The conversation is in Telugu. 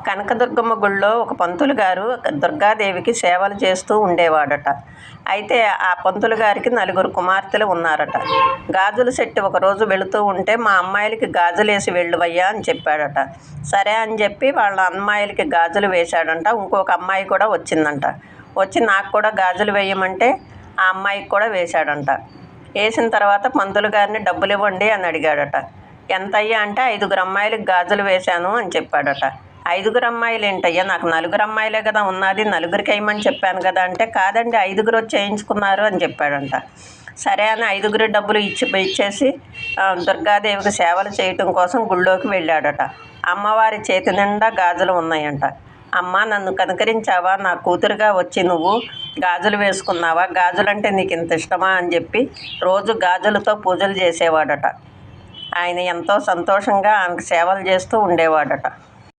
కనకదుర్గమ్మ గుళ్ళో ఒక పంతులు గారు దుర్గాదేవికి సేవలు చేస్తూ ఉండేవాడట. అయితే ఆ పంతులు గారికి 4 కుమార్తెలు ఉన్నారట. గాజుల సెట్టు ఒకరోజు వెళుతూ ఉంటే, మా అమ్మాయిలకి గాజులేసి వెళ్ళువయ్యా అని చెప్పాడట. సరే అని చెప్పి వాళ్ళ అమ్మాయిలకి గాజులు వేశాడంట. ఇంకొక అమ్మాయి కూడా వచ్చిందంట. వచ్చి నాకు కూడా గాజులు వేయమంటే ఆ అమ్మాయికి కూడా వేశాడంట. వేసిన తర్వాత పంతులు గారిని డబ్బులు ఇవ్వండి అని అడిగాడట. ఎంతయ్యా అంటే 5 అమ్మాయిలకి గాజులు వేశాను అని చెప్పాడట. 5 అమ్మాయిలు ఏంటయ్యా, నాకు 4 అమ్మాయిలే కదా ఉన్నది, 4కి వేయమని చెప్పాను కదా అంటే, కాదండి 5 వచ్చి చేయించుకున్నారు అని చెప్పాడంట. సరే అని 5 డబ్బులు ఇచ్చేసి దుర్గాదేవికి సేవలు చేయటం కోసం గుళ్ళోకి వెళ్ళాడట. అమ్మవారి చేతి నిండా గాజులు ఉన్నాయంట. అమ్మ, నన్ను కనుకరించావా, నా కూతురుగా వచ్చి నువ్వు గాజులు వేసుకున్నావా, గాజులంటే నీకు ఇంత ఇష్టమా అని చెప్పి రోజు గాజులతో పూజలు చేసేవాడట. ఆయన ఎంతో సంతోషంగా ఆమెకు సేవలు చేస్తూ ఉండేవాడట.